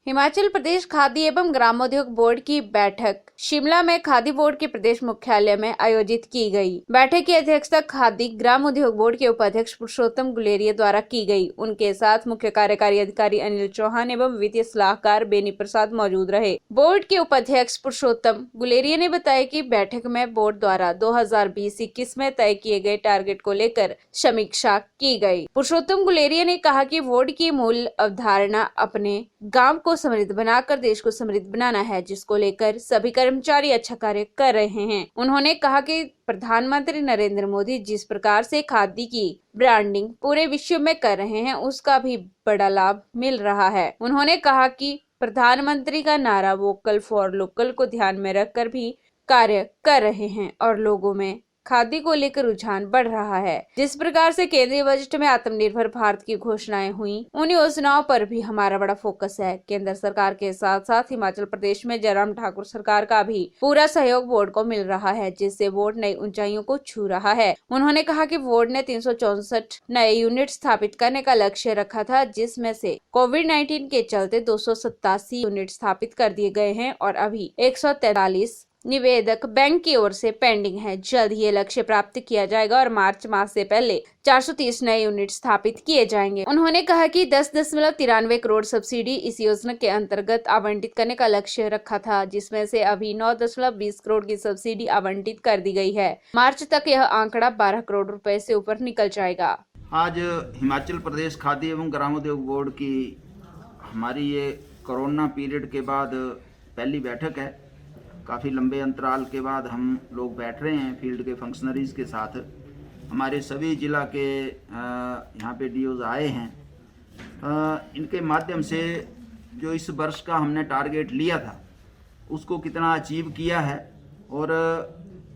हिमाचल प्रदेश खादी एवं ग्रामोद्योग बोर्ड की बैठक शिमला में खादी बोर्ड के प्रदेश मुख्यालय में आयोजित की गई। बैठक की अध्यक्षता खादी ग्राम उद्योग बोर्ड के उपाध्यक्ष पुरुषोत्तम गुलेरिया द्वारा की गई। उनके साथ मुख्य कार्यकारी अधिकारी अनिल चौहान एवं वित्तीय सलाहकार बेनी प्रसाद मौजूद रहे। बोर्ड के उपाध्यक्ष पुरुषोत्तम गुलेरिया ने बताया कि बैठक में बोर्ड द्वारा 2020-21 में तय किए गए टारगेट को लेकर समीक्षा की गई। पुरुषोत्तम गुलेरिया ने कहा कि बोर्ड की मूल अवधारणा अपने गांव को समृद्ध बनाकर देश को समृद्ध बनाना है, जिसको लेकर सभी कर्मचारी अच्छा कार्य कर रहे हैं। उन्होंने कहा कि प्रधानमंत्री नरेंद्र मोदी जिस प्रकार से खादी की ब्रांडिंग पूरे विश्व में कर रहे हैं, उसका भी बड़ा लाभ मिल रहा है। उन्होंने कहा कि प्रधानमंत्री का नारा वोकल फॉर लोकल को ध्यान में रखकर भी कार्य कर रहे हैं और लोगों में खादी को लेकर रुझान बढ़ रहा है। जिस प्रकार से केंद्रीय बजट में आत्मनिर्भर भारत की घोषणाएं हुई, उन योजनाओं पर भी हमारा बड़ा फोकस है। केंद्र सरकार के साथ साथ हिमाचल प्रदेश में जयराम ठाकुर सरकार का भी पूरा सहयोग बोर्ड को मिल रहा है, जिससे बोर्ड नई ऊंचाइयों को छू रहा है। उन्होंने कहा कि बोर्ड ने 364 नए यूनिट स्थापित करने का लक्ष्य रखा था, जिसमें से कोविड-19 के चलते 287 यूनिट स्थापित कर दिए गए हैं और अभी 143 निवेदक बैंक की ओर से पेंडिंग है। जल्द ये लक्ष्य प्राप्त किया जाएगा और मार्च माह से पहले 430 नए यूनिट स्थापित किए जाएंगे। उन्होंने कहा कि 10.93 करोड़ सब्सिडी इस योजना के अंतर्गत आवंटित करने का लक्ष्य रखा था, जिसमें से अभी 9.20 करोड़ की सब्सिडी आवंटित कर दी गई है। मार्च तक यह आंकड़ा 12 करोड़ रुपए से ऊपर निकल जाएगा। आज हिमाचल प्रदेश खादी एवं ग्रामोद्योग बोर्ड की हमारी ये कोरोना पीरियड के बाद पहली बैठक है। काफ़ी लंबे अंतराल के बाद हम लोग बैठ रहे हैं फील्ड के फंक्शनरीज़ के साथ। हमारे सभी ज़िला के यहाँ पे डीओज आए हैं। इनके माध्यम से जो इस वर्ष का हमने टारगेट लिया था उसको कितना अचीव किया है और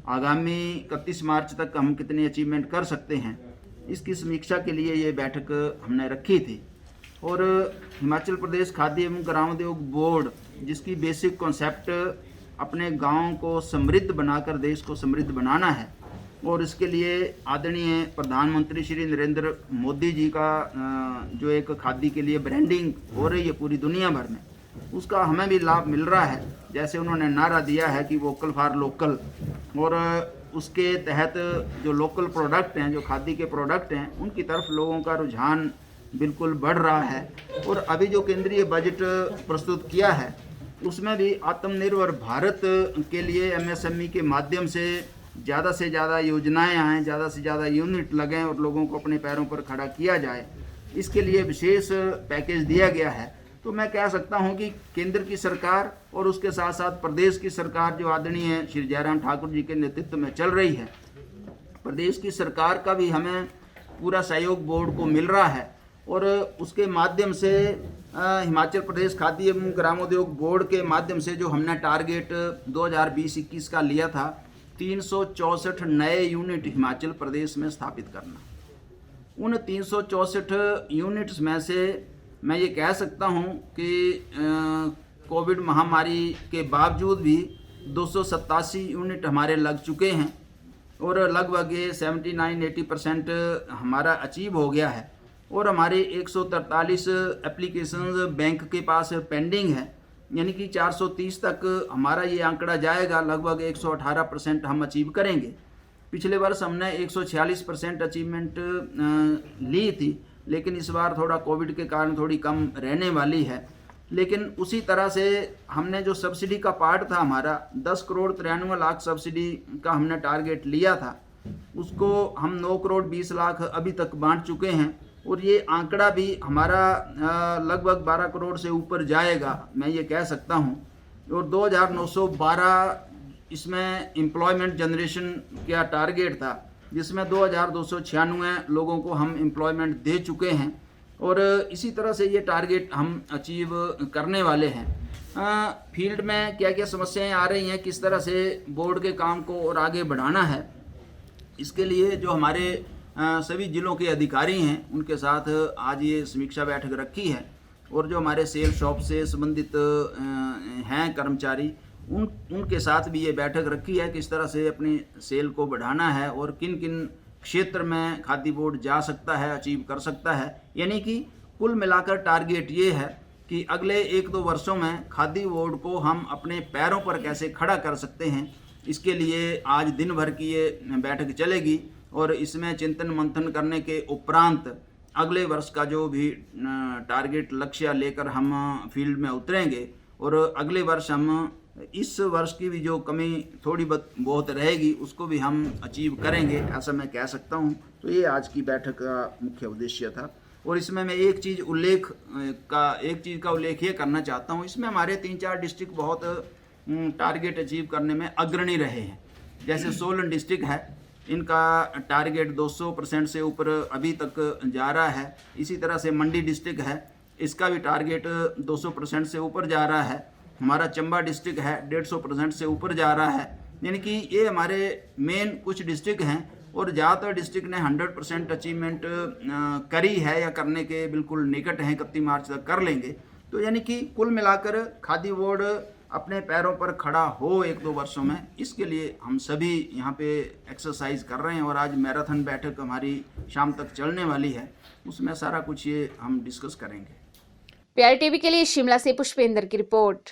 आगामी 31 मार्च तक हम कितने अचीवमेंट कर सकते हैं, इसकी समीक्षा के लिए ये बैठक हमने रखी थी। और हिमाचल प्रदेश खादी एवं ग्रामोद्योग बोर्ड जिसकी बेसिक कॉन्सेप्ट अपने गांव को समृद्ध बनाकर देश को समृद्ध बनाना है और इसके लिए आदरणीय प्रधानमंत्री श्री नरेंद्र मोदी जी का जो एक खादी के लिए ब्रांडिंग हो रही है पूरी दुनिया भर में, उसका हमें भी लाभ मिल रहा है। जैसे उन्होंने नारा दिया है कि वोकल फॉर लोकल, और उसके तहत जो लोकल प्रोडक्ट हैं, जो खादी के प्रोडक्ट हैं, उनकी तरफ लोगों का रुझान बिल्कुल बढ़ रहा है। और अभी जो केंद्रीय बजट प्रस्तुत किया है उसमें भी आत्मनिर्भर भारत के लिए एमएसएमई के माध्यम से ज़्यादा योजनाएं आएँ, ज़्यादा से ज़्यादा यूनिट लगें और लोगों को अपने पैरों पर खड़ा किया जाए, इसके लिए विशेष पैकेज दिया गया है। तो मैं कह सकता हूं कि केंद्र की सरकार और उसके साथ साथ प्रदेश की सरकार जो आदरणीय श्री जयराम ठाकुर जी के नेतृत्व में चल रही है, प्रदेश की सरकार का भी हमें पूरा सहयोग बोर्ड को मिल रहा है। और उसके माध्यम से हिमाचल प्रदेश खादी एवं ग्रामोद्योग बोर्ड के माध्यम से जो हमने टारगेट 2020-21 का लिया था, 364 नए यूनिट हिमाचल प्रदेश में स्थापित करना। उन 364 यूनिट्स में से मैं ये कह सकता हूँ कि कोविड महामारी के बावजूद भी 287 यूनिट हमारे लग चुके हैं और लगभग ये 79-80% हमारा अचीव हो गया है। और हमारे 143 एप्लीकेशंस बैंक के पास पेंडिंग है, यानी कि 430 तक हमारा ये आंकड़ा जाएगा। लगभग 118% हम अचीव करेंगे। पिछले वर्ष हमने 146% अचीवमेंट ली थी, लेकिन इस बार थोड़ा कोविड के कारण थोड़ी कम रहने वाली है। लेकिन उसी तरह से हमने जो सब्सिडी का पार्ट था हमारा 10 करोड़ 93 लाख सब्सिडी का हमने टारगेट लिया था, उसको हम 9 करोड़ 20 लाख अभी तक बांट चुके हैं और ये आंकड़ा भी हमारा लगभग 12 करोड़ से ऊपर जाएगा, मैं ये कह सकता हूँ। और 2912 इसमें एम्प्लॉयमेंट जनरेशन का टारगेट था, जिसमें 2296 लोगों को हम एम्प्लॉयमेंट दे चुके हैं और इसी तरह से ये टारगेट हम अचीव करने वाले हैं। फील्ड में क्या क्या समस्याएं आ रही हैं, किस तरह से बोर्ड के काम को और आगे बढ़ाना है, इसके लिए जो हमारे सभी जिलों के अधिकारी हैं उनके साथ आज ये समीक्षा बैठक रखी है। और जो हमारे सेल शॉप से संबंधित हैं कर्मचारी, उनके साथ भी ये बैठक रखी है किस तरह से अपनी सेल को बढ़ाना है और किन किन क्षेत्र में खादी बोर्ड जा सकता है, अचीव कर सकता है। यानी कि कुल मिलाकर टारगेट ये है कि अगले 1-2 वर्षों में खादी बोर्ड को हम अपने पैरों पर कैसे खड़ा कर सकते हैं। इसके लिए आज दिन भर की ये बैठक चलेगी और इसमें चिंतन मंथन करने के उपरांत अगले वर्ष का जो भी टारगेट लक्ष्य लेकर हम फील्ड में उतरेंगे और अगले वर्ष हम इस वर्ष की भी जो कमी थोड़ी बहुत रहेगी उसको भी हम अचीव करेंगे, ऐसा मैं कह सकता हूँ। तो ये आज की बैठक का मुख्य उद्देश्य था और इसमें मैं एक चीज़ का उल्लेख ये करना चाहता हूँ। इसमें हमारे 3-4 डिस्ट्रिक्ट बहुत टारगेट अचीव करने में अग्रणी रहे हैं। जैसे सोलन डिस्ट्रिक्ट है, इनका टारगेट 200% से ऊपर अभी तक जा रहा है। इसी तरह से मंडी डिस्ट्रिक्ट है, इसका भी टारगेट 200% से ऊपर जा रहा है। हमारा चंबा डिस्ट्रिक्ट है, 150% से ऊपर जा रहा है। यानी कि ये हमारे मेन कुछ डिस्ट्रिक्ट हैं और ज़्यादातर डिस्ट्रिक्ट ने 100% अचीवमेंट करी है या करने के बिल्कुल निकट हैं, 31 मार्च तक कर लेंगे। तो यानी कि कुल मिलाकर खादी बोर्ड अपने पैरों पर खड़ा हो 1-2 वर्षों में, इसके लिए हम सभी यहाँ पे एक्सरसाइज कर रहे हैं और आज मैराथन बैठक हमारी शाम तक चलने वाली है, उसमें सारा कुछ ये हम डिस्कस करेंगे। PRTV के लिए शिमला से पुष्पेंद्र की रिपोर्ट।